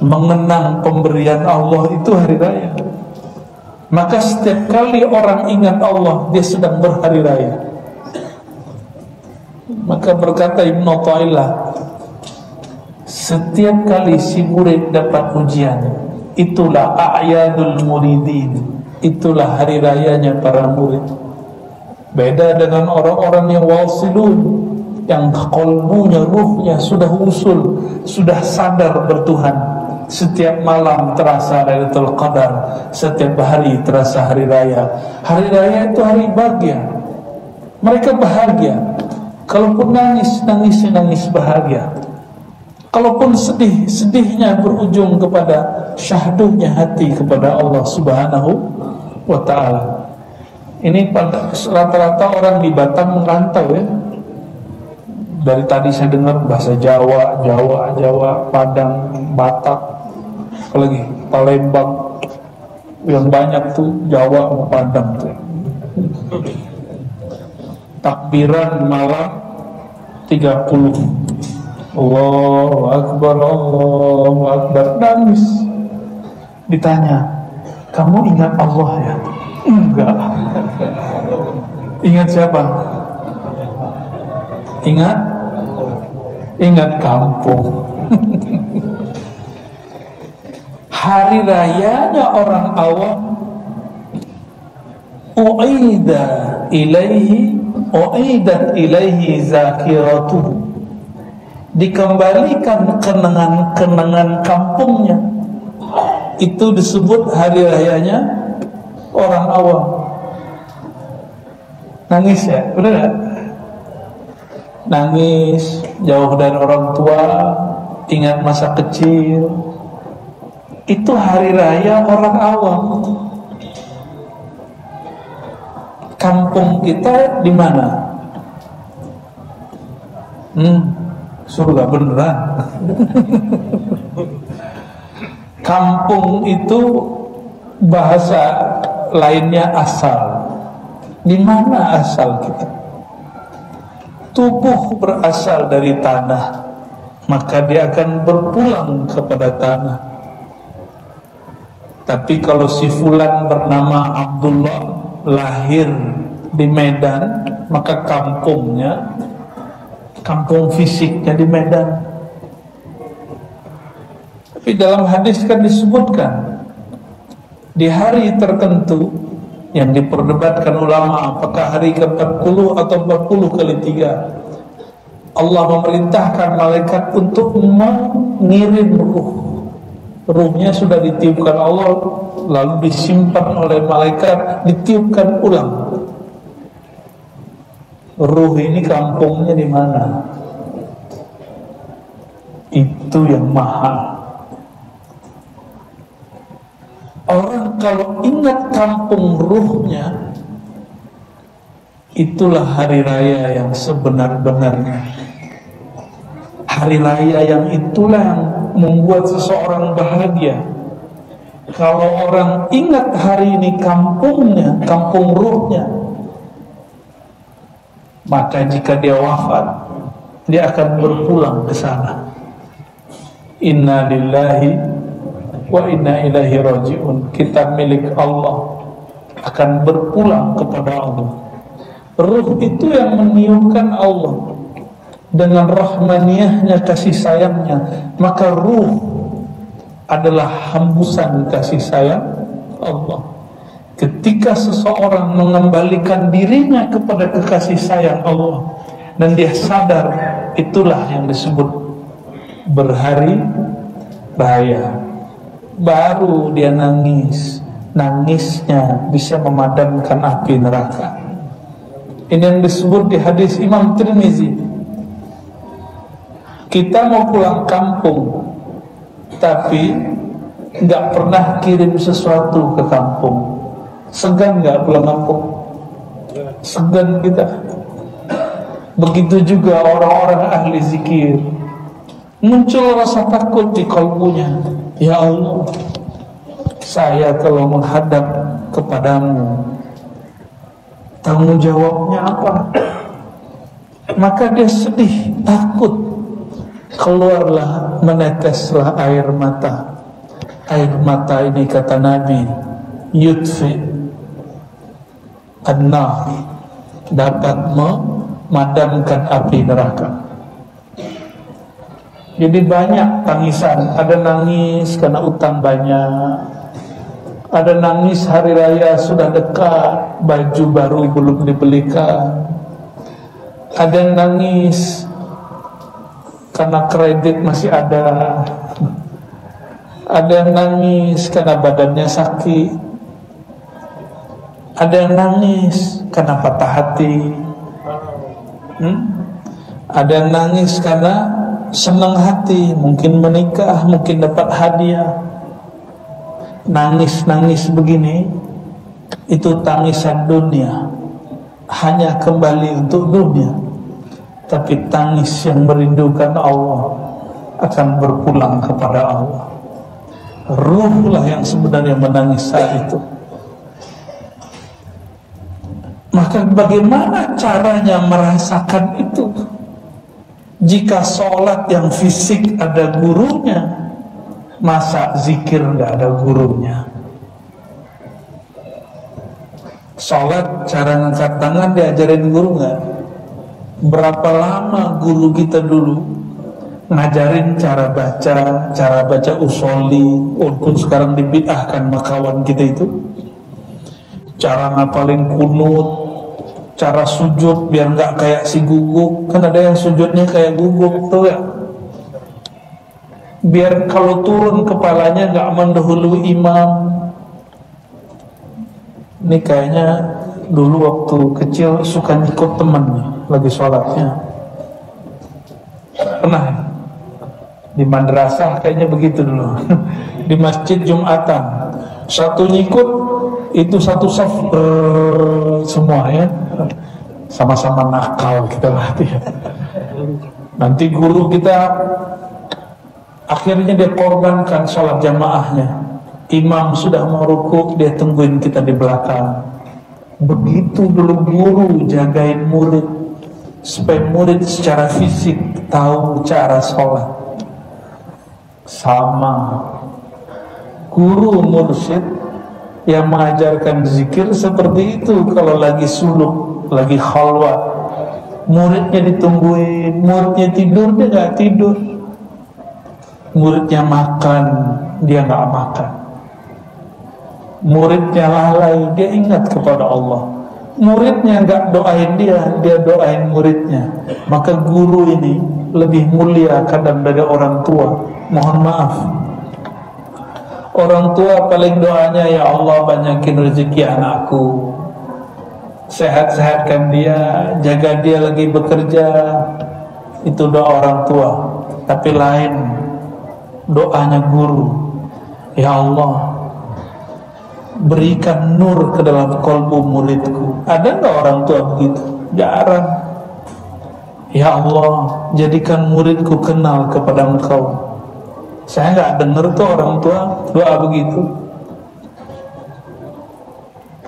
mengenang pemberian Allah itu hari raya. Maka setiap kali orang ingat Allah, dia sedang berhari raya. Maka berkata Ibnu Athaillah, setiap kali si murid dapat ujian, itulah a'yadul muridin, itulah hari rayanya para murid. Beda dengan orang-orang yang wasilun, yang qalbunya, ruhnya sudah usul, sudah sadar bertuhan. Setiap malam terasa Lailatul Qadar, setiap hari terasa hari raya. Hari raya itu hari bahagia. Mereka bahagia. Kalaupun nangis, nangis bahagia. Kalaupun sedih, sedihnya berujung kepada syahdunya hati kepada Allah Subhanahu wa ta'ala. Ini rata-rata orang di Batam merantau ya. Dari tadi saya dengar bahasa Jawa, Padang, Batak, apalagi Palembang, yang banyak tuh Jawa sama Padang tuh. Takbiran malam 30. Allahu Akbar, Allahu Akbar, nangis. Ditanya, kamu ingat Allah ya? Enggak. Ingat siapa? Ingat kampung. Hari rayanya orang awam, u'idat ilaihi zakiratuhu, dikembalikan kenangan-kenangan kampungnya. Itu disebut hari rayanya orang awam. Nangis ya, benar gak? Nangis, jauh dari orang tua, ingat masa kecil. Itu hari raya orang awam. Kampung kita di mana? Surga beneran. Kampung itu bahasa lainnya asal. Di mana asal kita? Tubuh berasal dari tanah, maka dia akan berpulang kepada tanah. Tapi kalau si fulan bernama Abdullah lahir di Medan, maka kampung fisiknya di Medan. Tapi dalam hadis kan disebutkan di hari tertentu yang diperdebatkan ulama, apakah hari ke-40 atau 40 kali 3, Allah memerintahkan malaikat untuk mengirim ruhnya sudah ditiupkan Allah, lalu disimpan oleh malaikat, ditiupkan ulang. Ruh ini kampungnya di mana? Itu yang mahal. Orang kalau ingat kampung ruhnya, itulah hari raya yang sebenar-benarnya. Hari raya yang itulah yang membuat seseorang bahagia. Kalau orang ingat hari ini kampungnya, kampung ruhnya, maka jika dia wafat, dia akan berpulang ke sana. Inna lillahi wa inna ilaihi raji'un. Kita milik Allah, akan berpulang kepada Allah. Ruh itu yang meniupkan Allah dengan rahmaniyahnya, kasih sayangnya. Maka ruh adalah hembusan kasih sayang Allah. Ketika seseorang mengembalikan dirinya kepada kekasih sayang Allah dan dia sadar, itulah yang disebut berhari raya. Baru dia nangis. Nangisnya bisa memadamkan api neraka. Ini yang disebut di hadis Imam Tirmizi. Kita mau pulang kampung, tapi nggak pernah kirim sesuatu ke kampung. Segan nggak pulang kampung? Segan kita. Begitu juga orang-orang ahli zikir. Muncul rasa takut di kalbunya. Ya Allah, saya kalau menghadap kepadamu, tanggung jawabnya apa? Maka dia sedih, takut. Keluarlah, meneteslah air mata. Air mata ini, kata Nabi, yudfi an-nar, dapat memadamkan api neraka. Jadi banyak tangisan. Ada nangis karena utang banyak, ada nangis hari raya sudah dekat, baju baru belum dibelikan, ada nangis karena kredit masih ada yang nangis karena badannya sakit, ada yang nangis karena patah hati, ada yang nangis karena senang hati, mungkin menikah, mungkin dapat hadiah. Nangis-nangis begini itu tangisan dunia, hanya kembali untuk dunia. Tapi tangis yang merindukan Allah akan berpulang kepada Allah. Ruhlah yang sebenarnya menangis saat itu. Maka bagaimana caranya merasakan itu? Jika sholat yang fisik ada gurunya, masa zikir nggak ada gurunya? Sholat cara ngangkat tangan diajarin guru nggak? Berapa lama guru kita dulu ngajarin cara baca usoli, walaupun sekarang dibid'ahkan makawan kita itu, cara ngapalin kunut, cara sujud biar nggak kayak si guguk. Kan ada yang sujudnya kayak guguk tuh ya, biar kalau turun kepalanya nggak mendahului imam. Ini kayaknya dulu waktu kecil suka ikut temen nih lagi sholatnya. Pernah ya? Di madrasah kayaknya begitu dulu. Di masjid Jumatan, satu nyikut itu satu saf semua ya, sama-sama nakal kita latihan. Nanti guru kita akhirnya dia korbankan sholat jamaahnya. Imam sudah mau ruku, dia tungguin kita di belakang. Begitu dulu guru jagain murid, supaya murid secara fisik tahu cara sholat. Sama guru mursyid yang mengajarkan zikir seperti itu. Kalau lagi suluk, lagi khalwat, muridnya ditungguin. Muridnya tidur, dia nggak tidur. Muridnya makan, dia nggak makan. Muridnya lalai, dia ingat kepada Allah. Muridnya nggak doain dia, dia doain muridnya. Maka guru ini lebih mulia kadang dari orang tua. Mohon maaf, orang tua paling doanya, ya Allah banyakin rezeki anakku, sehat-sehatkan dia, jaga dia lagi bekerja. Itu doa orang tua. Tapi lain doanya guru, ya Allah berikan nur ke dalam kolbu muridku. Ada nggak orang tua begitu? Jarang. Ya Allah jadikan muridku kenal kepada Engkau. Saya nggak dengar tuh orang tua doa begitu.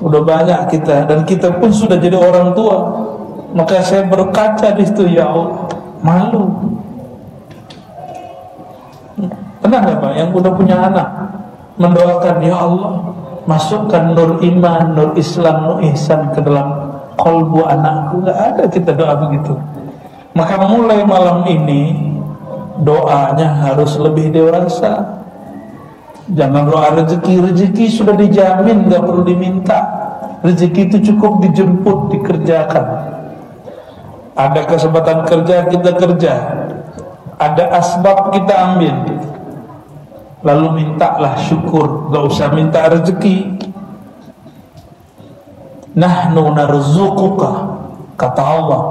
Udah banyak kita, dan kita pun sudah jadi orang tua. Maka saya berkaca di situ, ya Allah, malu. Pernah nggak Pak yang udah punya anak mendoakan, ya Allah masukkan nur iman, nur Islam, nur ihsan ke dalam kolbu anakku? Nggak ada kita doa begitu. Maka mulai malam ini doanya harus lebih dewasa. Jangan doa rezeki sudah dijamin, nggak perlu diminta. Rezeki itu cukup dijemput, dikerjakan. Ada kesempatan kerja, kita kerja. Ada asbab, kita ambil. Lalu mintalah syukur, gak usah minta rezeki. Nahnu narzuquka, kata Allah,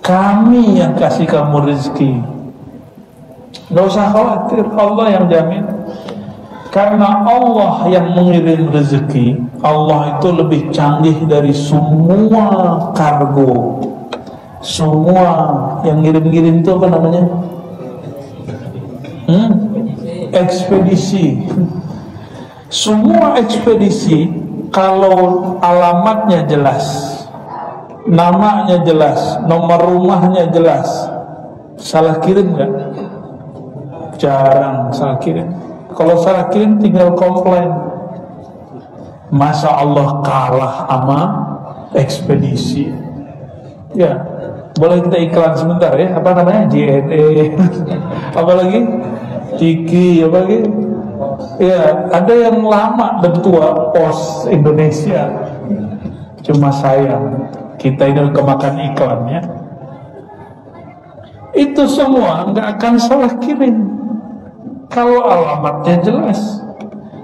kami yang kasih kamu rezeki. Gak usah khawatir, Allah yang jamin. Karena Allah yang mengirim rezeki. Allah itu lebih canggih dari semua kargo. Semua yang ngirim-ngirim itu apa namanya? Ekspedisi. Semua ekspedisi kalau alamatnya jelas, namanya jelas, nomor rumahnya jelas, salah kirim nggak? Jarang salah kirim. Kalau salah kirim tinggal komplain. Masa Allah kalah sama ekspedisi. Ya, boleh kita iklan sebentar ya. Apa namanya? JNE. Apa lagi? Tiki, apa lagi? Ya, ada yang lama dan tua, Pos Indonesia. Cuma sayang kita ini kemakan iklannya. Itu semua nggak akan salah kirim kalau alamatnya jelas.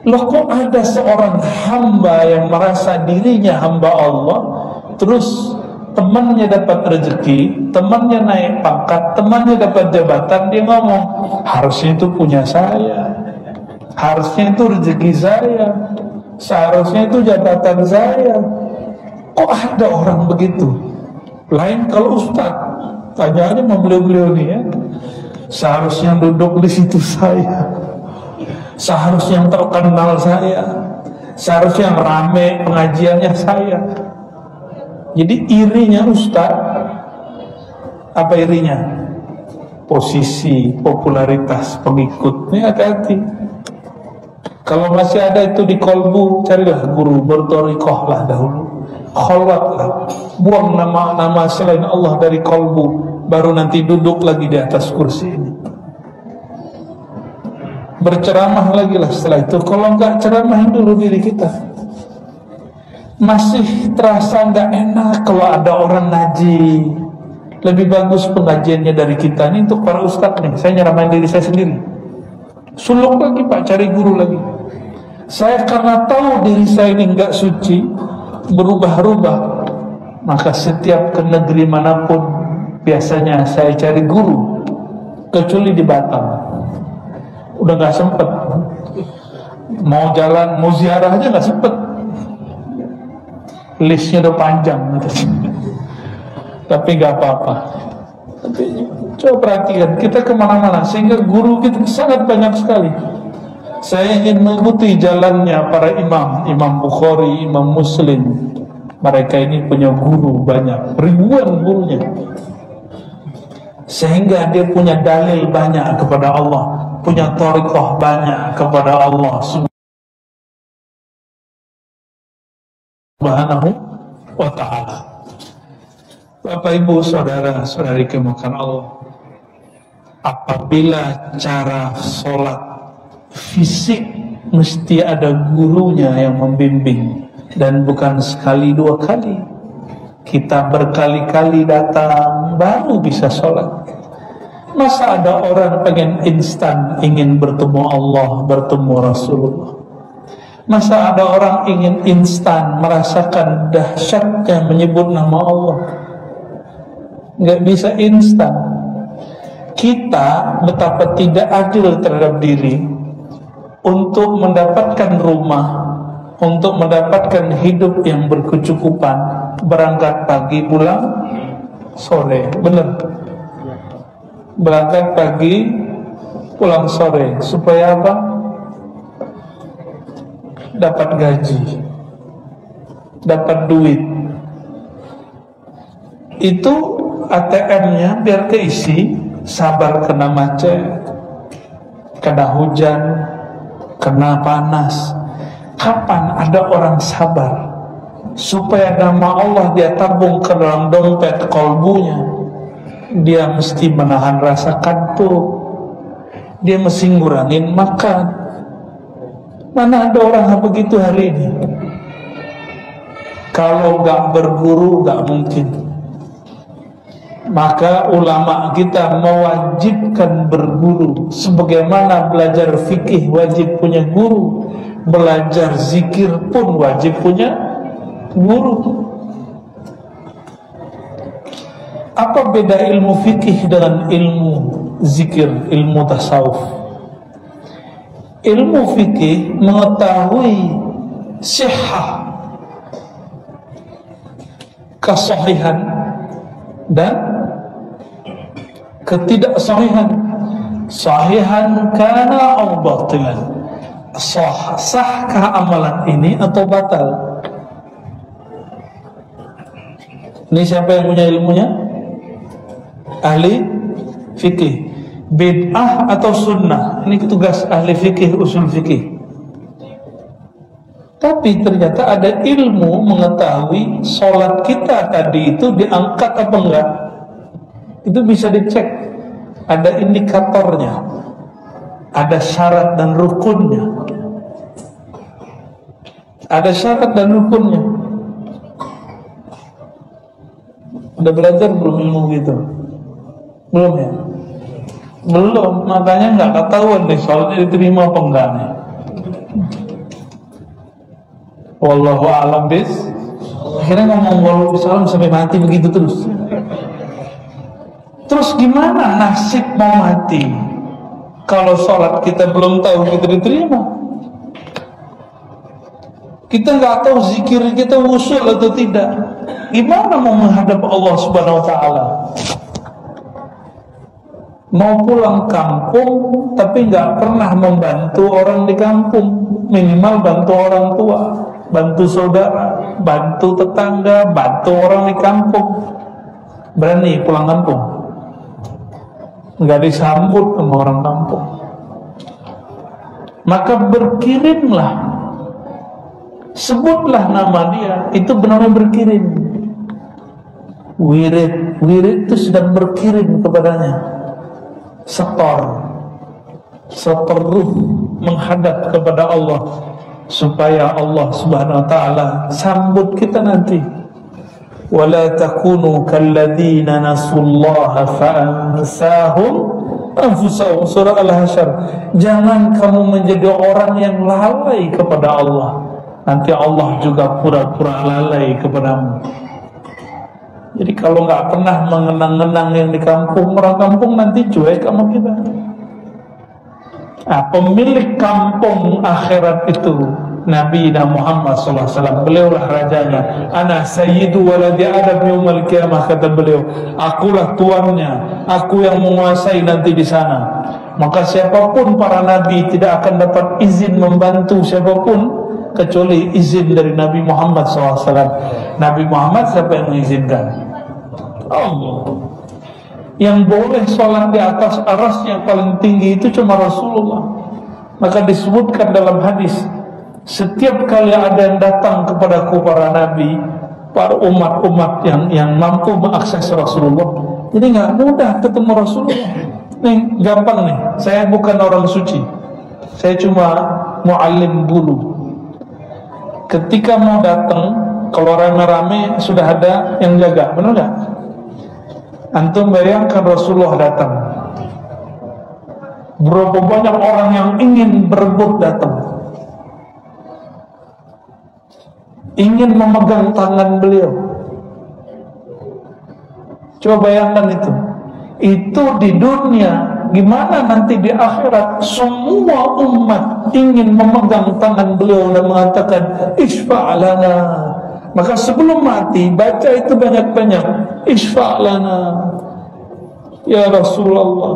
Loh, kok ada seorang hamba yang merasa dirinya hamba Allah, terus temannya dapat rezeki, temannya naik pangkat, temannya dapat jabatan, dia ngomong harusnya itu punya saya, harusnya itu rezeki saya, seharusnya itu jabatan saya. Kok ada orang begitu? Lain kalau ustaz, tanya aja sama beliau-beliau nih ya, seharusnya duduk di situ saya, seharusnya yang terkenal saya, seharusnya yang rame pengajiannya saya. Jadi irinya ustaz, apa irinya? Posisi, popularitas, pengikut. Ini hati-hati. Kalau masih ada itu di kolbu, carilah guru berthariqah lah dahulu, kholwat lah, buang nama-nama selain Allah dari kolbu, baru nanti duduk lagi di atas kursi ini. Berceramah lagi lah setelah itu. Kalau enggak, ceramahin dulu diri kita. Masih terasa enggak enak kalau ada orang ngaji. Lebih bagus pengajiannya dari kita. Ini untuk para ustadz nih, saya nyeramahin diri saya sendiri. Suluk lagi Pak, cari guru lagi. Saya karena tahu diri saya ini enggak suci, berubah-ubah, maka setiap ke negeri manapun biasanya saya cari guru, kecuali di Batam. Udah gak sempet, mau jalan, mau ziarah aja gak sempet, listnya udah panjang gitu. Tapi gak apa-apa. Tapi coba perhatikan, kita kemana-mana, sehingga guru kita sangat banyak sekali. Saya ingin mengikuti jalannya para imam, Imam Bukhari, Imam Muslim. Mereka ini punya guru banyak, ribuan gurunya, sehingga dia punya dalil banyak kepada Allah, punya thariqah banyak kepada Allah Subhanahu wa ta'ala. Bapak Ibu Saudara Saudari kemakan Allah, apabila cara sholat fisik mesti ada gurunya yang membimbing, dan bukan sekali dua kali, kita berkali-kali datang baru bisa sholat. Masa ada orang pengen instan ingin bertemu Allah, bertemu Rasulullah? Masa ada orang ingin instan merasakan dahsyatnya menyebut nama Allah? Nggak bisa instan. Kita betapa tidak adil terhadap diri. Untuk mendapatkan rumah, untuk mendapatkan hidup yang berkecukupan, berangkat pagi pulang sore, benar? Berangkat pagi pulang sore, supaya apa? Dapat gaji, dapat duit. Itu ATM-nya biar keisi, sabar kena macet, kena hujan, kena panas. Kapan ada orang sabar supaya nama Allah dia tabung ke dalam dompet kolbunya? Dia mesti menahan rasa kantuk, dia mesti ngurangin makan. Mana ada orang begitu hari ini? Kalau gak berguru gak mungkin. Maka ulama kita mewajibkan berguru, sebagaimana belajar fikih wajib punya guru, belajar zikir pun wajib punya guru. Apa beda ilmu fikih dengan ilmu zikir, ilmu tasawuf? Ilmu fikih mengetahui sihah, kesahihan dan ketidaksahihan. Sahihan kana au batilan, sahkah amalan ini atau batal? Ini siapa yang punya ilmunya? Ahli fikih. bid'ah atau sunnah. Ini tugas ahli fikih, usul fikih. Tapi ternyata ada ilmu mengetahui sholat kita tadi itu diangkat apa enggak. Itu bisa dicek. Ada indikatornya, ada syarat dan rukunnya. Ada syarat dan rukunnya. Udah belajar belum ilmu gitu? Belum ya? Belum, makanya nggak ketahuan nih sholatnya diterima apa enggak nih. Wallahu a'lam bis. Akhirnya ngomong wallahu bisalam sampai mati begitu terus. Terus gimana nasib mau mati kalau sholat kita belum tahu kita diterima? Kita nggak tahu zikir kita wusul atau tidak. Gimana mau menghadap Allah Subhanahu Wa Taala? Mau pulang kampung tapi nggak pernah membantu orang di kampung, minimal bantu orang tua, bantu saudara, bantu tetangga, bantu orang di kampung. Berani pulang kampung? Nggak disambut sama orang kampung. Maka berkirimlah, sebutlah nama dia, itu benar-benar berkirim. Wirid itu sedang berkirim kepadanya. Setor ruh menghadap kepada Allah supaya Allah Subhanahu Wa Taala sambut kita nanti. Wala takunu kalladzina nasullaha fa'ansahum anfusahum, surah Al-Hasyr. Jangan kamu menjadi orang yang lalai kepada Allah, nanti Allah juga pura-pura lalai kepadamu. Jadi kalau nggak pernah mengenang-enang yang di kampung, orang kampung nanti cuek sama kita. Nah, pemilik kampung akhirat itu Nabi Muhammad SAW. Beliaulah rajanya. Ana sayyidu waladi Adam yaumal qiyamah, kata beliau. Akulah tuannya, aku yang menguasai nanti di sana. Maka siapapun para nabi tidak akan dapat izin membantu siapapun kecuali izin dari Nabi Muhammad SAW. Nabi Muhammad siapa yang mengizinkan? Allah. Yang boleh sholat di atas aras yang paling tinggi itu cuma Rasulullah. Maka disebutkan dalam hadis, setiap kali ada yang datang kepadaku para nabi, para umat-umat yang mampu mengakses Rasulullah, jadi nggak mudah ketemu Rasulullah. Nih gampang nih, saya bukan orang suci, saya cuma muallim dulu. Ketika mau datang, kalau rame-rame sudah ada yang jaga, benar nggak? Antum bayangkan Rasulullah datang, berapa banyak orang yang ingin berebut datang, ingin memegang tangan beliau. Coba bayangkan itu. Itu di dunia. Gimana nanti di akhirat semua umat ingin memegang tangan beliau dan mengatakan isfa'lana. Maka sebelum mati baca itu banyak-banyak, isfa'lana ya Rasulullah,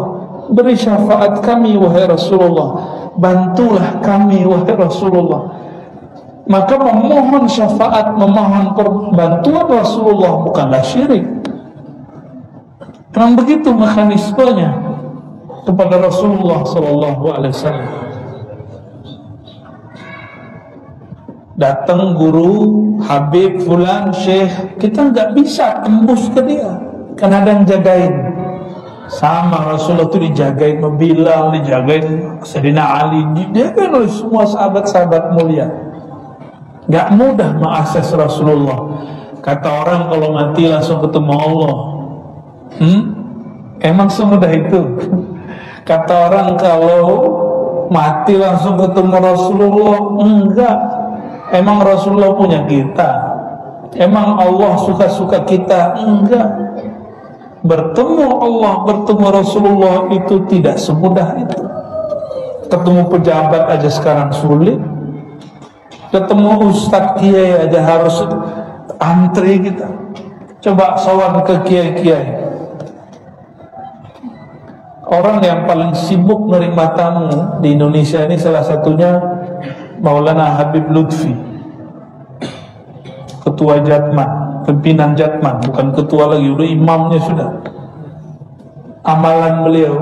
beri syafaat kami wahai Rasulullah, bantulah kami wahai Rasulullah. Maka memohon syafaat, memohon bantuan Rasulullah bukanlah syirik. Memang begitu mekanismenya kepada Rasulullah SAW. Datang guru, Habib, Fulan, Syekh, kita nggak bisa tembus ke dia, karena ada yang jagain. Sama Rasulullah itu dijagain Bilal, dijagain Sayyidina Ali, dijagain oleh semua sahabat-sahabat mulia. Gak mudah mengakses Rasulullah. Kata orang kalau mati langsung ketemu Allah. Emang semudah itu? Kata orang kalau mati langsung ketemu Rasulullah, enggak. Emang Rasulullah punya kita? Emang Allah suka-suka kita? Enggak. Bertemu Allah, bertemu Rasulullah itu tidak semudah itu. Ketemu pejabat aja sekarang sulit. Ketemu ustadz kiai aja harus antri kita. Coba sowan ke kiai-kiai. Orang yang paling sibuk menerima tamu di Indonesia ini salah satunya Maulana Habib Lutfi, ketua Jatman, pimpinan Jatman, bukan ketua lagi, udah imamnya sudah. Amalan beliau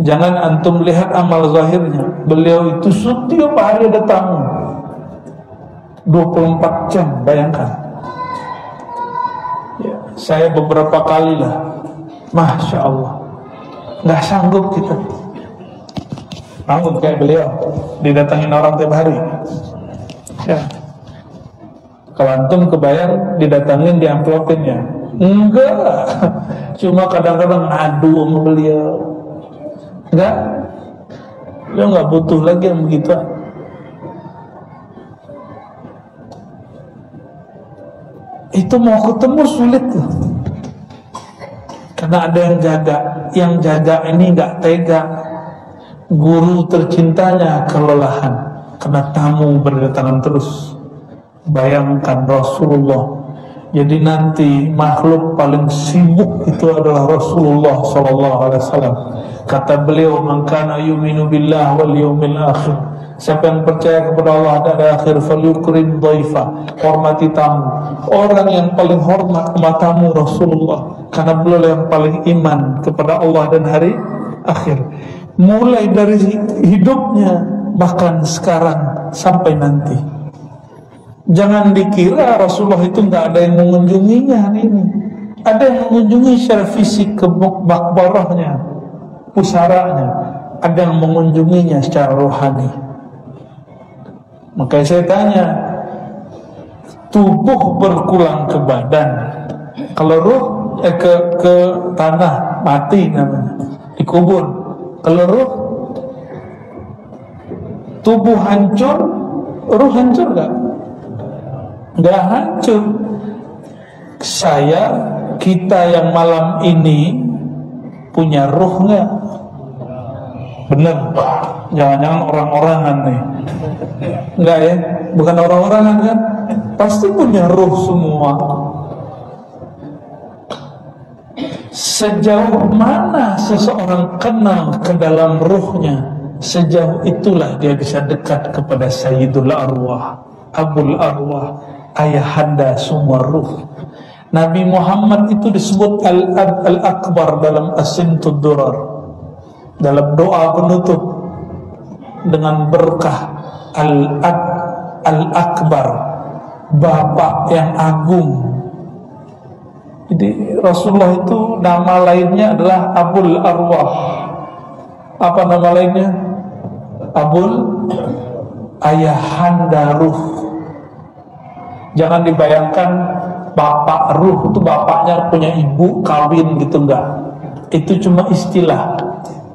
Jangan antum lihat amal zahirnya. Beliau itu setiap hari ada tamu 24 jam, bayangkan ya, saya beberapa kali lah, Masya Allah, nggak sanggup kita sanggup kayak beliau didatangin orang tiap hari ya. Kalau antum kebayang didatangin, diamplopin ya? Enggak. Cuma kadang-kadang ngadu sama beliau. Enggak. Beliau enggak butuh lagi yang begitu. Itu mau ketemu sulit loh. Karena ada yang jaga ini enggak tega. Guru tercintanya kelelahan karena tamu berdatangan terus. Bayangkan Rasulullah. Jadi nanti makhluk paling sibuk itu adalah Rasulullah sallallahu alaihi wasallam. Kata beliau, "Man kana yu'minu billahi wal yawmil akhir." Siapa yang percaya kepada Allah dan akhir, falyukrim dhaifa, hormati tamu. Orang yang paling hormat tamu Rasulullah, karena beliau yang paling iman kepada Allah dan hari akhir. Mulai dari hidupnya, bahkan sekarang sampai nanti. Jangan dikira Rasulullah itu nggak ada yang mengunjunginya hari ini. Ada yang mengunjungi secara fisik ke makbarahnya, pusaranya. Ada yang mengunjunginya secara rohani. Makanya saya tanya, tubuh berpulang ke badan, kalau ruh ke tanah mati namanya, dikubur. Kalau ruh, tubuh hancur, ruh hancur nggak? Nggak hancur. Kita yang malam ini punya ruh nggak? Bener, jangan-jangan orang-orangan nih. Enggak ya, bukan orang-orangan kan? Pasti punya ruh semua. Sejauh mana seseorang kenal ke dalam ruhnya, sejauh itulah dia bisa dekat kepada Sayyidul Arwah, Abul Arwah, ayahanda semua ruh. Nabi Muhammad itu disebut Al-Ab Al-Akbar dalam As-Sintud Durar, dalam doa penutup dengan berkah Al-Ab Al-Akbar, Bapak yang agung. Jadi Rasulullah itu nama lainnya adalah Abul Arwah. Apa nama lainnya? Abul, ayahanda ruh. Jangan dibayangkan bapak ruh itu bapaknya punya ibu kawin gitu, enggak. Itu cuma istilah.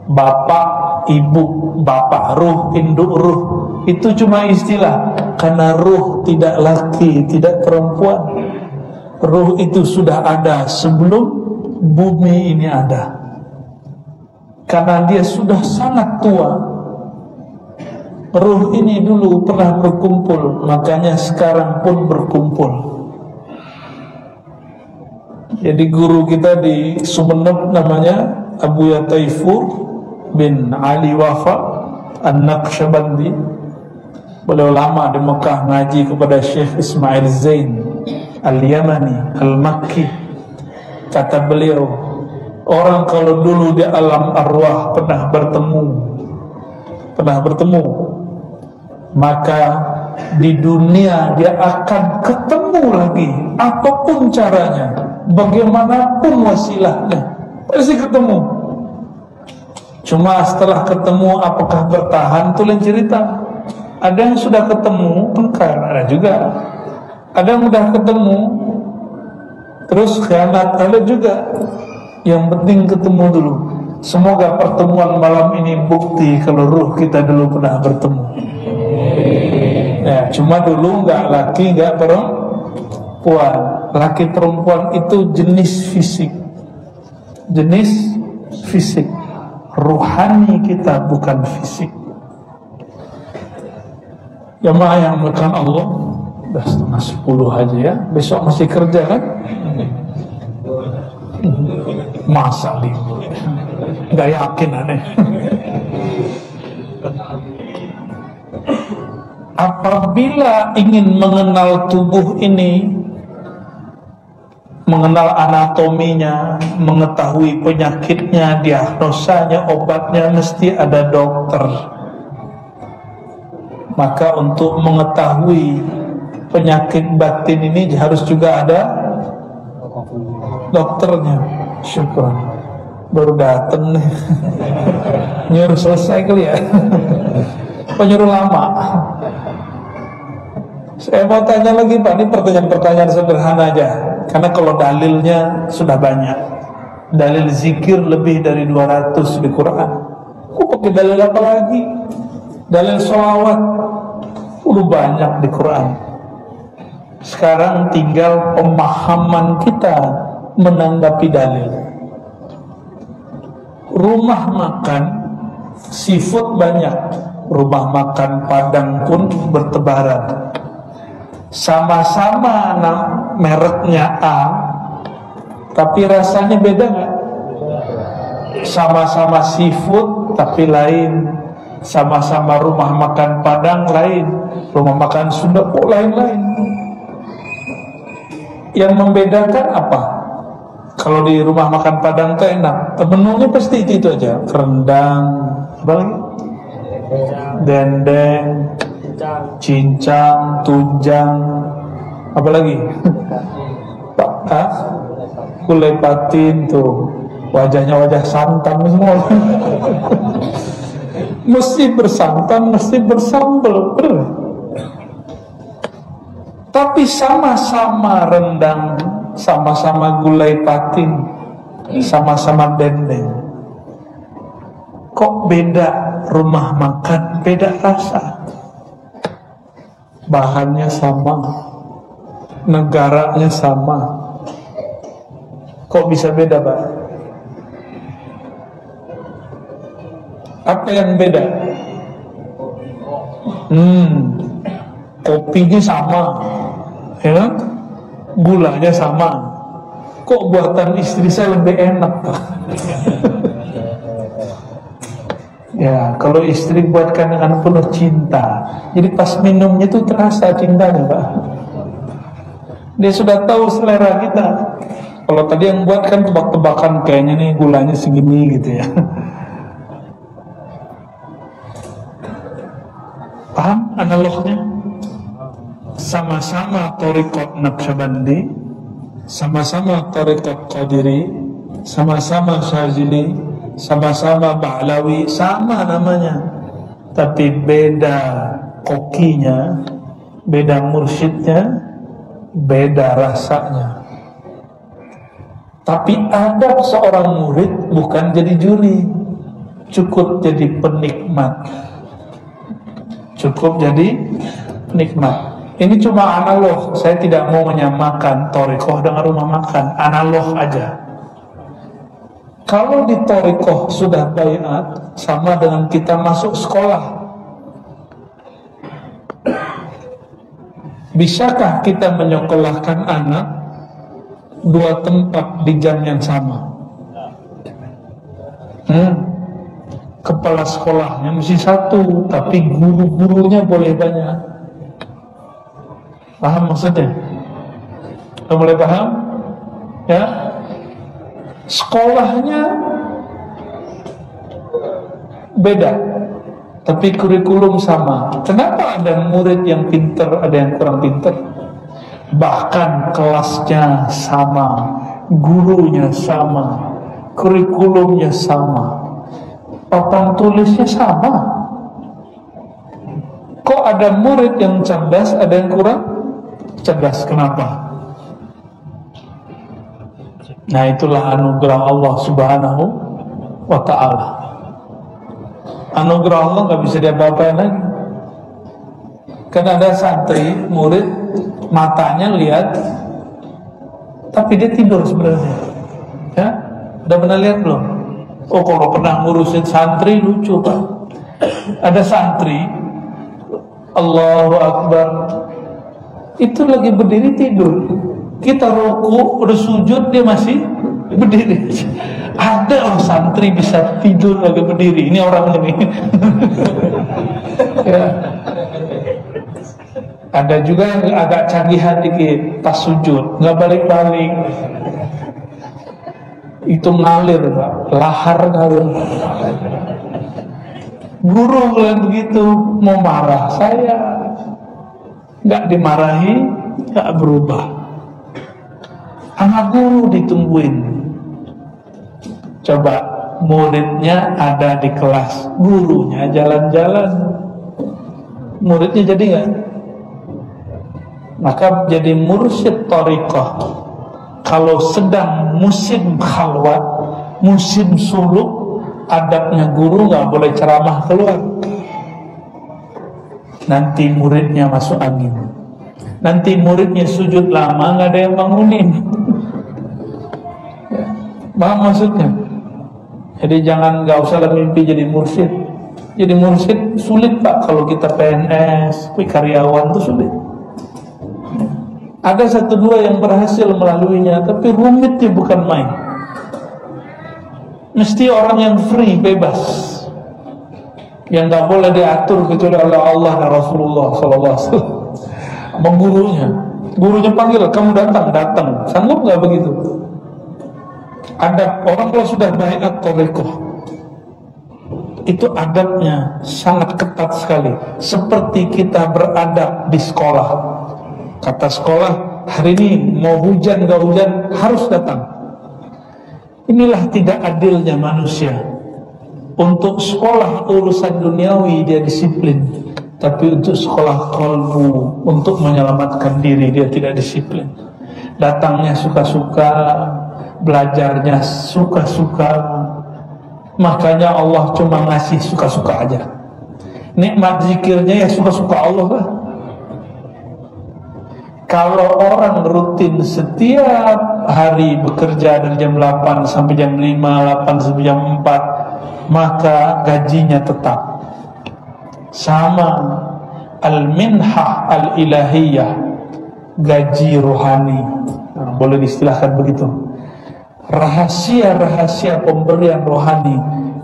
Bapak, ibu, bapak ruh, induk ruh, itu cuma istilah. Karena ruh tidak laki, tidak perempuan. Ruh itu sudah ada sebelum bumi ini ada. Karena dia sudah sangat tua. Ruh ini dulu pernah berkumpul, makanya sekarang pun berkumpul. Jadi guru kita di Sumeneb namanya Abu Yataifur bin Ali Wafa An-Naqsyabandi. Beliau lama di Mekah ngaji kepada Syekh Ismail Zain Al-Yamani Al-Makki. Kata beliau, orang kalau dulu di alam arwah pernah bertemu, maka di dunia dia akan ketemu lagi, apapun caranya, bagaimanapun wasilahnya, pasti ketemu. Cuma setelah ketemu apakah bertahan, itu lain cerita. Ada yang sudah ketemu tengkar, ada juga. Ada yang sudah ketemu terus khianat, ada juga. Yang penting ketemu dulu. Semoga pertemuan malam ini bukti kalau ruh kita dulu pernah bertemu. Ya, cuma dulu nggak laki, nggak perempuan. Laki perempuan itu jenis fisik. Jenis fisik. Ruhani kita bukan fisik. Jamaah yang makan Allah, udah 9:30 aja ya. Besok masih kerja kan? Masa libur? Gak yakin aneh. Apabila ingin mengenal tubuh ini, mengenal anatominya, mengetahui penyakitnya, diagnosanya, obatnya, mesti ada dokter. Maka untuk mengetahui penyakit batin ini harus juga ada dokternya. Syukur, baru dateng nih. Nyuruh selesai kali ya. Penyuruh lama. Saya mau tanya lagi Pak, ini pertanyaan-pertanyaan sederhana aja. Karena kalau dalilnya sudah banyak. Dalil zikir lebih dari 200 di Quran. Kok pakai dalil apa lagi? Dalil sholawat udah banyak di Quran. Sekarang tinggal pemahaman kita menanggapi dalil. Rumah makan seafood banyak, rumah makan Padang pun bertebaran. Sama-sama mereknya A, tapi rasanya beda nggak? Sama-sama seafood tapi lain. Sama-sama rumah makan Padang lain, rumah makan Sunda kok lain-lain. Yang membedakan apa? Kalau di rumah makan Padang itu enak, menunya pasti itu aja. Rendang, apa lagi? Dendeng, cincang, tunjang, apa lagi? Gulai patin tuh, wajahnya wajah santan semua. Mesti bersantan, mesti bersambal, bener. Tapi sama-sama rendang, sama-sama gulai patin, sama-sama dendeng. Kok beda rumah makan, beda rasa? Bahannya sama, negaranya sama. Kok bisa beda, Pak? Apa yang beda? Kopinya sama, ya? Gulanya sama. Kok buatan istri saya lebih enak, Pak? Ya, kalau istri buatkan dengan penuh cinta, jadi pas minumnya itu terasa cintanya, Pak. Dia sudah tahu selera kita. Kalau tadi yang buat kan tebak-tebakan, kayaknya nih gulanya segini gitu ya. Paham analognya? Sama-sama Thariqat Naqsyabandi, sama-sama Thariqat Qadiri, sama-sama Syazili, sama-sama Ba'lawi, sama namanya, tapi beda kokinya, beda mursyidnya, beda rasanya. Tapi adab seorang murid bukan jadi juri, cukup jadi penikmat. Cukup jadi nikmat. Ini cuma analog. Saya tidak mau menyamakan thariqah dengan rumah makan. Analog aja. Kalau di thariqah sudah baiat, sama dengan kita masuk sekolah. Bisakah kita menyekolahkan anak dua tempat di jam yang sama? Kepala sekolahnya mesti satu, tapi guru-gurunya boleh banyak. Paham maksudnya? Kamu boleh paham? Ya. Sekolahnya beda, tapi kurikulum sama. Kenapa ada murid yang pinter, ada yang kurang pinter? Bahkan kelasnya sama, gurunya sama, kurikulumnya sama, papan tulisnya sama. Kok ada murid yang cerdas, ada yang kurang cerdas? Kenapa? Nah, itulah anugerah Allah Subhanahu wa ta'ala. Anugerah Allah gak bisa diapa-apain lagi. Kan ada santri, murid, matanya lihat, tapi dia tidur sebenarnya. Ya, udah pernah lihat belum? Oh, kalau pernah ngurusin santri lucu, Pak. Ada santri, Allahu Akbar, itu lagi berdiri tidur. Kita ruku, udah sujud, dia masih berdiri. Ada orang santri bisa tidur lagi berdiri. Ini orang ini. Ya. Ada juga yang agak canggihan dikit, pas sujud nggak balik-balik, itu ngalir, lahar ngalir. Guru bilang begitu, mau marah saya, nggak dimarahi, nggak berubah. Anak guru ditungguin. Coba muridnya ada di kelas, gurunya jalan-jalan, muridnya jadi nggak? Maka jadi mursyid thariqah kalau sedang musim khalwat, musim suluk, adabnya guru nggak boleh ceramah keluar. Nanti muridnya masuk angin. Nanti muridnya sujud lama nggak ada yang bangunin. Paham maksudnya? Jadi jangan, nggak usah mimpi jadi mursyid. Jadi mursyid sulit Pak, kalau kita PNS, karyawan itu sulit. Ada satu dua yang berhasil melaluinya, tapi rumitnya bukan main. Mesti orang yang free, bebas, yang nggak boleh diatur kecuali oleh Allah dan Rasulullah SAW. Gurunya, gurunya panggil, kamu datang, sanggup nggak begitu? Ada orang kalau sudah baiat thariqah, itu adabnya sangat ketat sekali, seperti kita beradab di sekolah. Kata sekolah, hari ini mau hujan gak hujan harus datang. Inilah tidak adilnya manusia. Untuk sekolah urusan duniawi dia disiplin, tapi untuk sekolah qalbu, untuk menyelamatkan diri dia tidak disiplin. Datangnya suka-suka, belajarnya suka-suka. Makanya Allah cuma ngasih suka-suka aja. Nikmat zikirnya ya suka-suka Allah lah. Kalau orang rutin setiap hari bekerja dari jam 8 sampai jam 5, 8 sampai jam 4, maka gajinya tetap. Sama al-minhah al-ilahiyah, gaji rohani, boleh diistilahkan begitu. Rahasia-rahasia pemberian rohani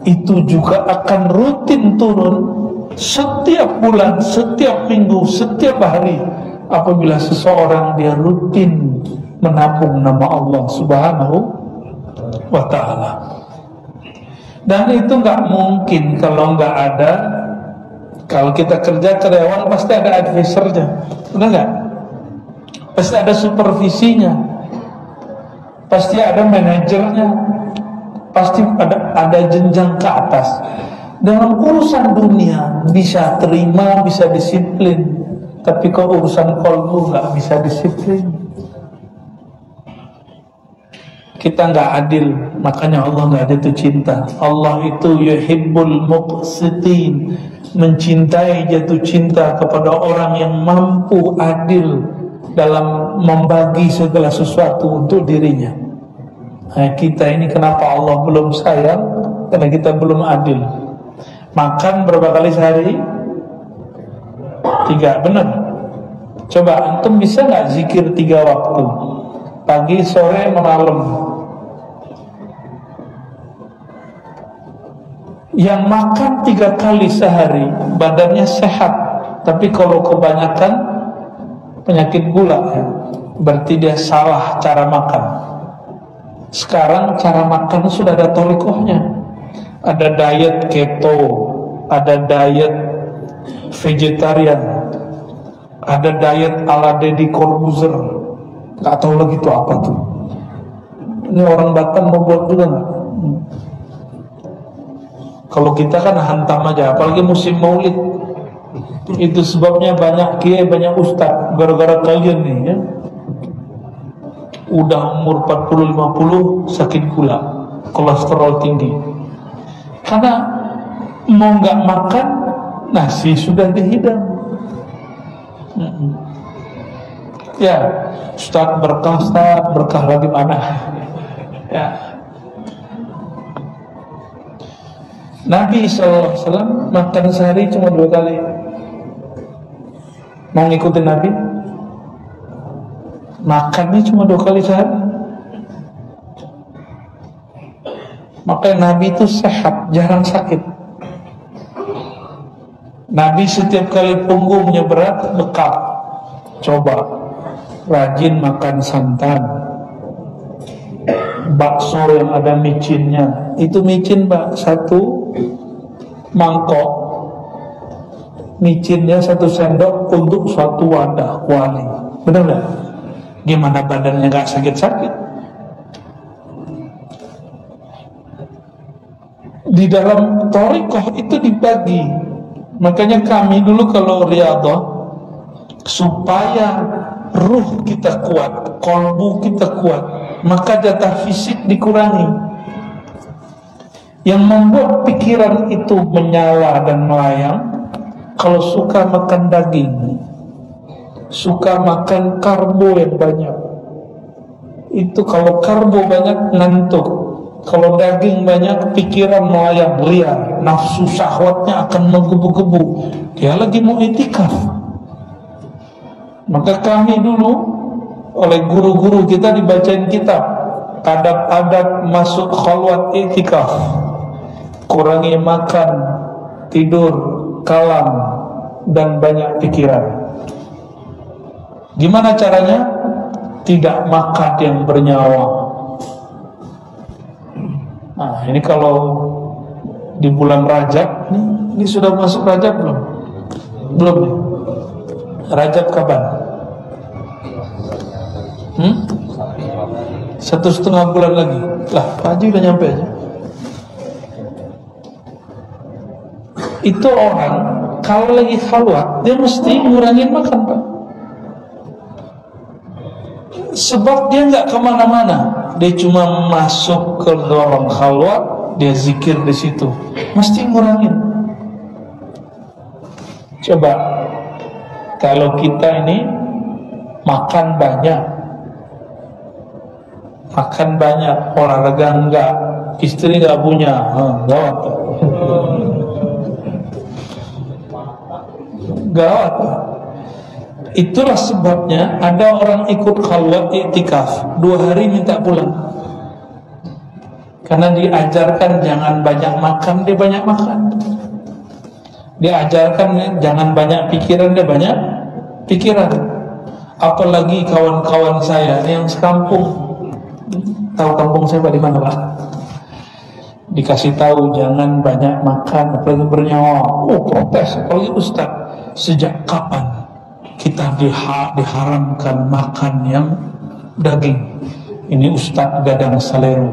itu juga akan rutin turun setiap bulan, setiap minggu, setiap hari, apabila seseorang dia rutin menabung nama Allah Subhanahu wa ta'ala. Dan itu nggak mungkin kalau nggak ada. Kalau kita kerja karyawan pasti ada advisernya, benar nggak? Pasti ada supervisinya, pasti ada manajernya, pasti ada jenjang ke atas. Dalam urusan dunia bisa terima, bisa disiplin, tapi kalau urusan qalbu nggak bisa disiplin. Kita nggak adil, makanya Allah nggak ada itu cinta. Allah itu yuhibbul muqsitin, mencintai, jatuh cinta kepada orang yang mampu adil dalam membagi segala sesuatu untuk dirinya. Nah, kita ini kenapa Allah belum sayang? Karena kita belum adil. Makan berapa kali sehari? 3, benar? Coba antum bisa nggak zikir 3 waktu? Pagi, sore, malam. Yang makan 3 kali sehari badannya sehat, tapi kalau kebanyakan penyakit gula ya, berarti dia salah cara makan. Sekarang cara makan sudah ada thariqahnya. Ada diet keto, ada diet vegetarian, ada diet ala Deddy Corbuzier, nggak tahu lagi itu apa tuh. Ini orang Batam mau buat juga nggak? Kalau kita kan hantam aja, apalagi musim maulid. Itu sebabnya banyak kiai, banyak ustaz, gara-gara kalian nih ya. Udah umur 40-50 sakit gula, kolesterol tinggi. Karena mau nggak makan nasi sudah dihidang. Ya, ustaz berkah lagi mana? Ya. Nabi SAW makan sehari cuma 2 kali. Mau ngikutin Nabi? Makannya cuma 2 kali sehari. Makanya Nabi itu sehat, jarang sakit. Nabi setiap kali punggungnya berat, bekal. Coba rajin makan santan, bakso yang ada micinnya. Itu micin, Mbak, satu mangkok, micinnya 1 sendok untuk suatu wadah kuali. Benar nggak? Gimana badannya nggak sakit-sakit? Di dalam thariqah itu dibagi. Makanya kami dulu kalau riyadhah, supaya ruh kita kuat, kolbu kita kuat, maka jatah fisik dikurangi. Yang membuat pikiran itu menyala dan melayang, kalau suka makan daging, suka makan karbo yang banyak. Itu kalau karbo banyak ngantuk, kalau daging banyak pikiran melayang, liar, nafsu syahwatnya akan menggebu-gebu. Dia lagi mau itikaf. Maka kami dulu oleh guru-guru kita dibacain kitab adab-adab masuk khalwat itikaf. Kurangi makan, tidur, kalam, dan banyak pikiran. Gimana caranya? Tidak makan yang bernyawa. Nah, ini kalau di bulan Rajab, ini sudah masuk Rajab belum? Belum nih. Rajab kapan? 1,5 bulan lagi. Lah, Pak Haji udah nyampe aja. Itu orang kalau lagi khalwat, dia mesti ngurangin makan, Pak. Sebab dia nggak kemana-mana, dia cuma masuk ke dalam khalwat, dia zikir di situ, mesti ngurangin. Coba kalau kita ini makan banyak, olahraga enggak, istri nggak punya, gawat. Itulah sebabnya ada orang ikut khalwat i'tikaf 2 hari minta pulang, karena diajarkan jangan banyak makan, dia banyak makan. Diajarkan jangan banyak pikiran, dia banyak pikiran. Apalagi kawan-kawan saya yang sekampung, tahu kampung saya Pak di mana, Pak? Dikasih tahu jangan banyak makan, apalagi bernyawa. Oh, protes, apalagi Ustaz. Sejak kapan kita diharamkan makan yang daging? Ini Ustaz gadang salero.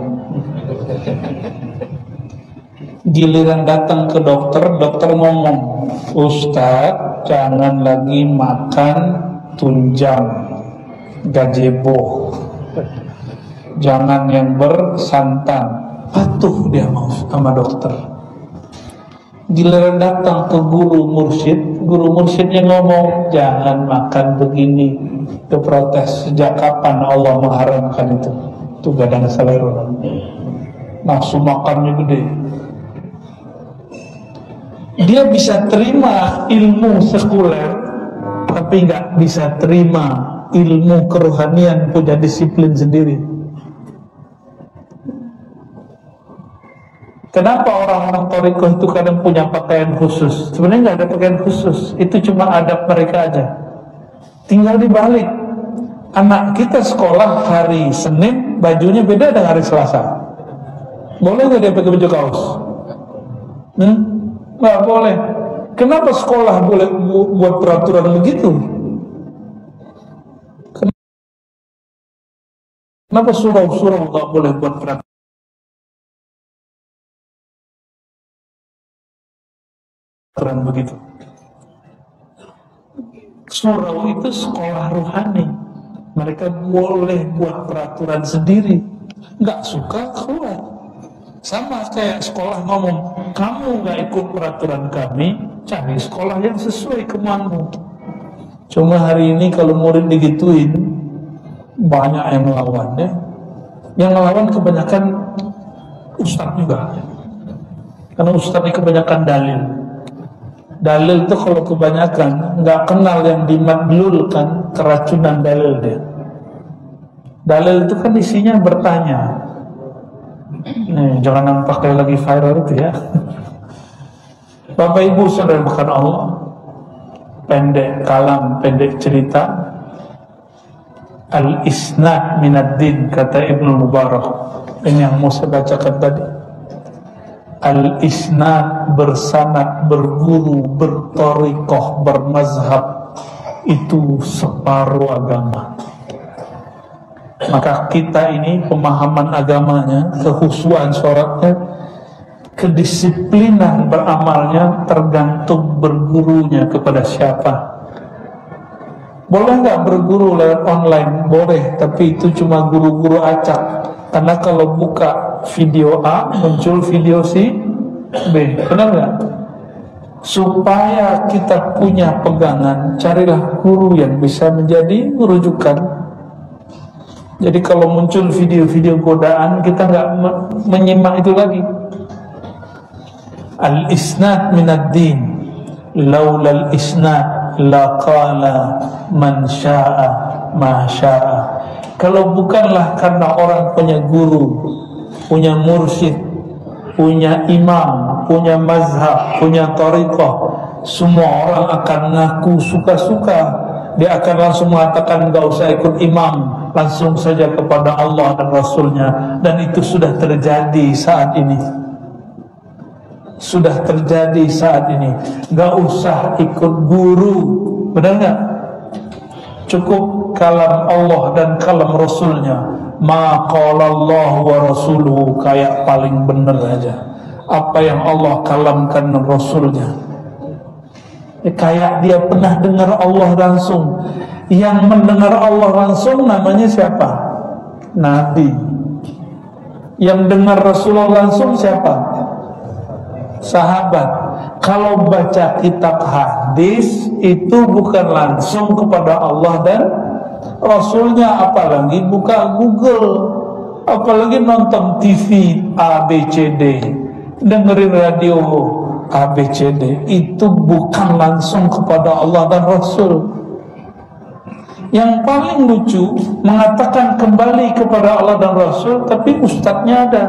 Giliran datang ke dokter, dokter ngomong, Ustaz jangan lagi makan tunjang, gazebo, jangan yang bersantan. Patuh dia mau sama dokter. Giliran datang ke guru mursyidnya ngomong jangan makan begini. Itu protes. Sejak kapan Allah mengharamkan itu? Itu gadang salero. Nafsu makannya gede. Dia bisa terima ilmu sekuler, tapi nggak bisa terima ilmu kerohanian, punya disiplin sendiri. Kenapa orang-orang thariqah itu kadang punya pakaian khusus? Sebenarnya nggak ada pakaian khusus, itu cuma adab mereka aja. Tinggal dibalik. Anak kita sekolah hari Senin, bajunya beda dengan hari Selasa. Boleh nggak dia pakai baju kaos? Nggak boleh. Kenapa sekolah boleh buat peraturan begitu? Kenapa surau-surau nggak boleh buat peraturan begitu? Surau itu sekolah rohani, mereka boleh buat peraturan sendiri. Nggak suka keluar. Sama kayak sekolah ngomong, kamu nggak ikut peraturan kami, cari sekolah yang sesuai kemampuanmu. Cuma hari ini kalau murid digituin, banyak yang melawan ya. Yang melawan kebanyakan ustadz juga, karena ustadz ini kebanyakan dalil. Dalil itu kalau kebanyakan nggak kenal yang dimadlul kan, keracunan dalil dia. Dalil itu kan isinya bertanya. Nih, jangan pakai lagi viral itu ya. Bapak Ibu saudara bukan Allah, pendek kalam, pendek cerita, Al-isnad minad din, kata Ibnu Mubarak. Ini yang mau saya bacakan tadi. Al-isnad, bersanad, berguru, berthariqah, bermazhab, itu separuh agama. Maka kita ini pemahaman agamanya, kehusuan sholatnya, kedisiplinan beramalnya tergantung bergurunya kepada siapa. Boleh nggak berguru lewat online? Boleh, tapi itu cuma guru-guru acak. Karena kalau buka video A, muncul video si B. Benar nggak? Supaya kita punya pegangan, carilah guru yang bisa menjadi rujukan. Jadi kalau muncul video-video godaan, kita nggak menyimak itu lagi. Al-isnad minad din, laulal isnad laqala man sya'a ma sya'a. Kalau bukanlah karena orang punya guru, punya mursyid, punya imam, punya mazhab, punya thariqah, semua orang akan ngaku suka-suka. Dia akan langsung mengatakan enggak usah ikut imam, langsung saja kepada Allah dan Rasulnya. Dan itu sudah terjadi saat ini. Sudah terjadi saat ini. Enggak usah ikut guru. Benar enggak? Cukup kalam Allah dan kalam Rasulnya. Ma qala Allah wa rasuluhu, kayak paling benar aja. Apa yang Allah kalamkan dan Rasulnya, kayak dia pernah dengar Allah langsung. Yang mendengar Allah langsung namanya siapa? Nabi. Yang dengar Rasulullah langsung siapa? Sahabat. Kalau baca kitab hadis itu bukan langsung kepada Allah dan Rasulnya, apalagi buka Google, apalagi nonton TV ABCD, dengerin radio ABCD, itu bukan langsung kepada Allah dan Rasul. Yang paling lucu, mengatakan kembali kepada Allah dan Rasul, tapi ustadznya ada.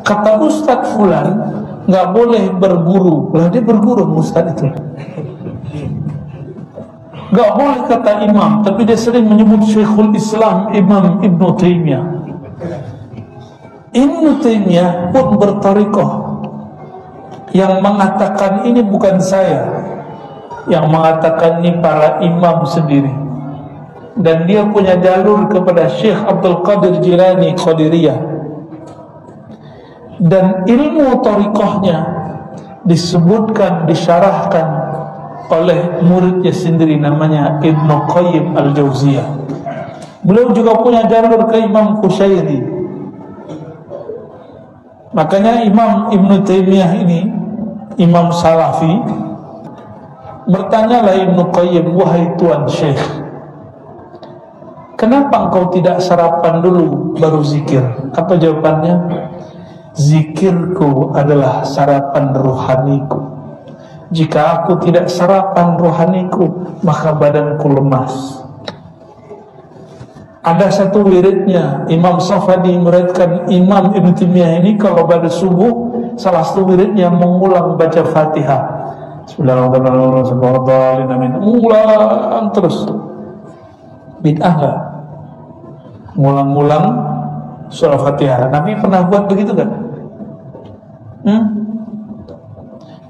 Kata ustadz fulan, nggak boleh berguru. Lah dia berguru ustadz itu. Nggak boleh kata imam, tapi dia sering menyebut Syekhul Islam Imam Ibnu Taimiyah. Ibnu Taimiyah pun berthariqah. Yang mengatakan ini bukan saya, yang mengatakan ini para imam sendiri. Dan dia punya jalur kepada Syekh Abdul Qadir Jilani Qadiriyah. Dan ilmu thariqahnya disebutkan, disyarahkan oleh muridnya sendiri, namanya Ibnu Qayyim Al-Jauziyah. Beliau juga punya jalur ke Imam Qushairi. Makanya Imam Ibnu Taimiyah ini, Imam Salafi, bertanyalah Ibnu Qayyim, wahai Tuan Syekh, kenapa engkau tidak sarapan dulu baru zikir? Apa jawabannya? Zikirku adalah sarapan rohaniku. Jika aku tidak sarapan rohaniku, maka badanku lemas. Ada satu wiridnya, Imam Safadi meriwayatkan Imam Ibnu Taimiyah ini kalau pada subuh, salah satu wiridnya mengulang baca Fatihah. Bismillahirrahmanirrahim. Ulang terus. Bid'ah enggak? Ngulang-ngulang surah Fatihah. Nabi pernah buat begitu kan?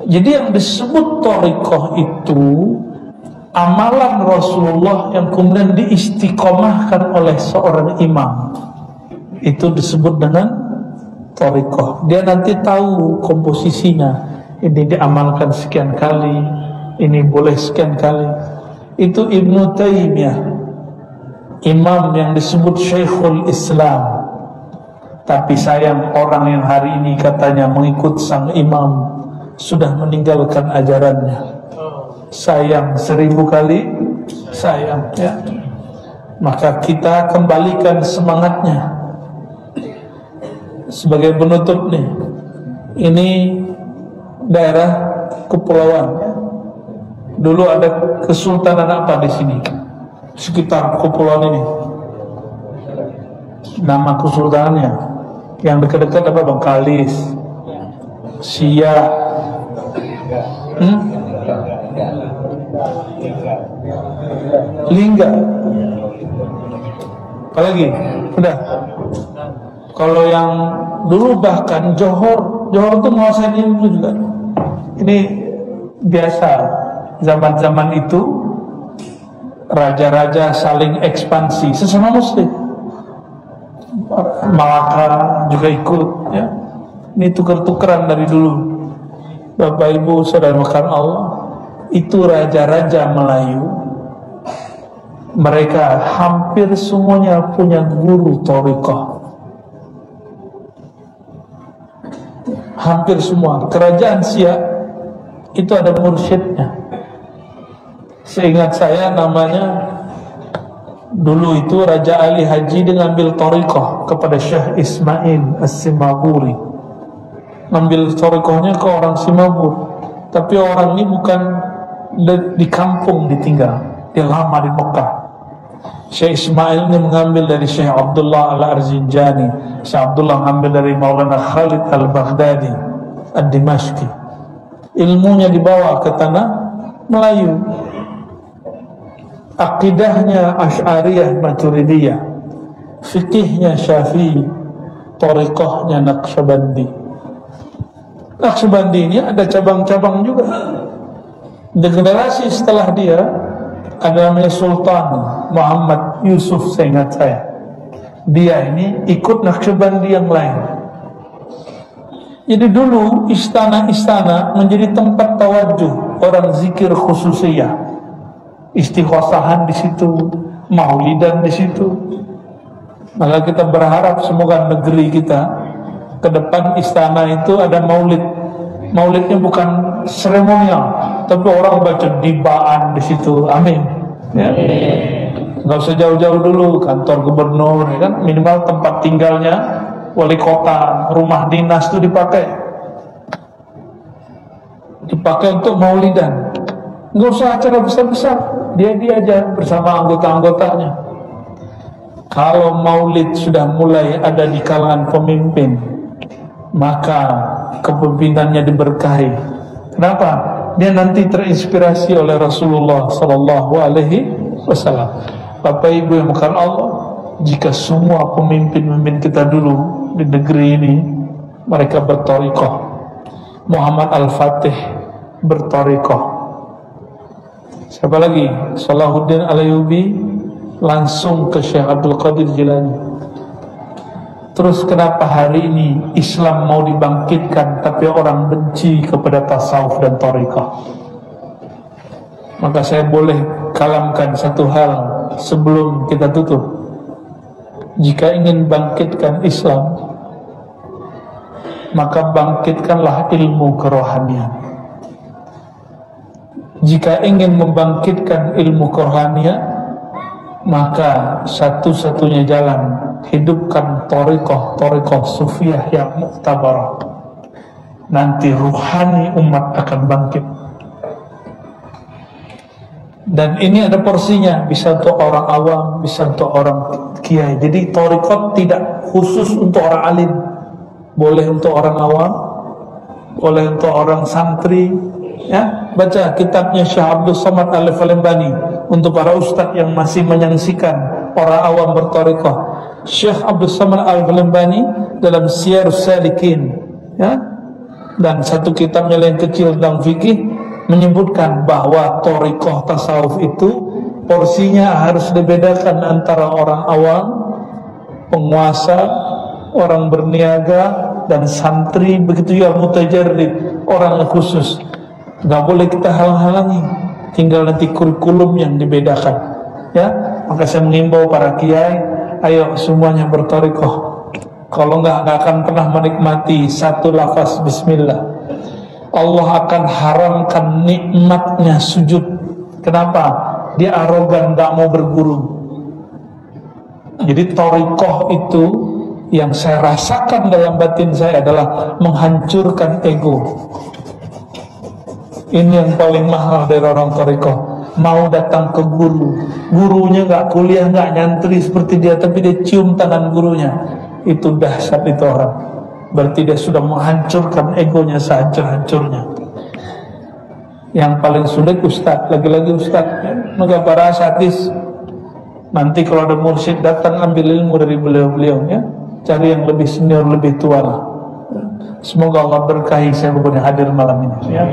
Jadi yang disebut thariqah itu amalan Rasulullah yang kemudian diistiqomahkan oleh seorang imam. Itu disebut dengan thariqah. Dia nanti tahu komposisinya. Ini diamalkan sekian kali, ini boleh sekian kali. Itu Ibnu Taimiyah, imam yang disebut Syekhul Islam. Tapi sayang, orang yang hari ini katanya mengikut sang imam sudah meninggalkan ajarannya. Sayang, 1000 kali sayang ya. Maka kita kembalikan semangatnya. Sebagai penutup nih, ini daerah kepulauan. Dulu ada kesultanan apa di sini? Sekitar kepulauan ini. Nama kesultanannya yang dekat-dekat apa Bang? Kalis, Siak, Lingga. Apalagi? Udah. Kalau yang dulu bahkan Johor itu menguasai ilmu juga. Ini biasa. Zaman-zaman itu raja-raja saling ekspansi sesama muslim. Malaka juga ikut, ya. Ini tuker-tukeran dari dulu. Bapak Ibu saudara makan Allah, itu raja-raja Melayu. Mereka hampir semuanya punya guru thariqah. Hampir semua. Kerajaan Siak itu ada mursyidnya. Seingat saya namanya dulu itu Raja Ali Haji dia ngambil thariqah kepada Syekh Ismail As-Simaburi. Ngambil thariqahnya ke orang Simabur. Tapi orang ini bukan di kampung ditinggal, dia lama di Mekah. Syekh Ismail ini mengambil dari Syekh Abdullah Al-Arzinjani. Syekh Abdullah mengambil dari Maulana Khalid Al-Baghdadi Ad-Dimashqi. Ilmunya dibawa ke tanah Melayu. Akidahnya Asy'ariyah Maturidiyah, fikihnya Syafi'i, thariqahnya Naqsyabandi. Naqsyabandi ini ada cabang-cabang juga. Di generasi setelah dia ada namanya Sultan Muhammad Yusuf, seingat saya. Dia ini ikut Naqsyabandi yang lain. Jadi dulu istana-istana menjadi tempat tawajuh orang zikir khususiyah. Istighosahan di situ, maulidan di situ. Maka kita berharap semoga negeri kita ke depan istana itu ada maulid. Maulidnya bukan seremonial, tapi orang baca dibaan di situ. Amin. Ya. Nggak usah jauh-jauh dulu kantor gubernur, ya kan? Minimal tempat tinggalnya wali kota, rumah dinas itu dipakai untuk maulidan. Nggak usah acara besar-besar, dia aja bersama anggota-anggotanya. Kalau maulid sudah mulai ada di kalangan pemimpin, maka kepemimpinannya diberkahi. Kenapa? Dia nanti terinspirasi oleh Rasulullah Sallallahu Alaihi Wasallam. Bapak Ibu yang bukan Allah, jika semua pemimpin-pemimpin kita dulu di negeri ini mereka berthariqah, Muhammad Al-Fatih berthariqah. Siapa lagi? Salahuddin Al-Ayyubi langsung ke Syekh Abdul Qadir Jilani. Terus kenapa hari ini Islam mau dibangkitkan tapi orang benci kepada tasawuf dan thariqah? Maka saya boleh kalamkan satu hal sebelum kita tutup. Jika ingin bangkitkan Islam, maka bangkitkanlah ilmu kerohanian. Jika ingin membangkitkan ilmu kerohanian, maka satu-satunya jalan hidupkan thariqah sufiyah yang muktabarah. Nanti ruhani umat akan bangkit. Dan ini ada porsinya, bisa untuk orang awam, bisa untuk orang kiai. Jadi thariqah tidak khusus untuk orang alim, boleh untuk orang awam, boleh untuk orang santri. Ya, baca kitabnya Syekh Abdul Somad Al-Falembani untuk para ustadz yang masih menyaksikan orang awam berthariqah. Syekh Abdul Somad Al-Falembani dalam Siyarus Salikin, ya, dan satu kitabnya yang kecil tentang fikih menyebutkan bahwa thariqah tasawuf itu porsinya harus dibedakan antara orang awam, penguasa, orang berniaga, dan santri, begitu ya mutajarrid, orang khusus. Nggak boleh kita halang-halangi, tinggal nanti kurikulum yang dibedakan, ya. Maka saya mengimbau para kiai, ayo semuanya berthariqah. Kalau nggak akan pernah menikmati satu lafaz Bismillah. Allah akan haramkan nikmatnya sujud. Kenapa? Dia arogan, nggak mau berguru. Jadi thariqah itu yang saya rasakan dalam batin saya adalah menghancurkan ego. Ini yang paling mahal dari orang thariqah. Mau datang ke guru, gurunya nggak kuliah, nggak nyantri seperti dia, tapi dia cium tangan gurunya. Itu dahsyat itu orang. Berarti dia sudah menghancurkan egonya sehancur-hancurnya. Yang paling sulit ustadz, lagi-lagi ustadz. Maka para asatidz Nanti kalau ada mursyid datang, ambil ilmu dari beliau-beliau ya. Cari yang lebih senior, lebih tua lah. Semoga Allah berkahi saya kepada hadir malam ini ya.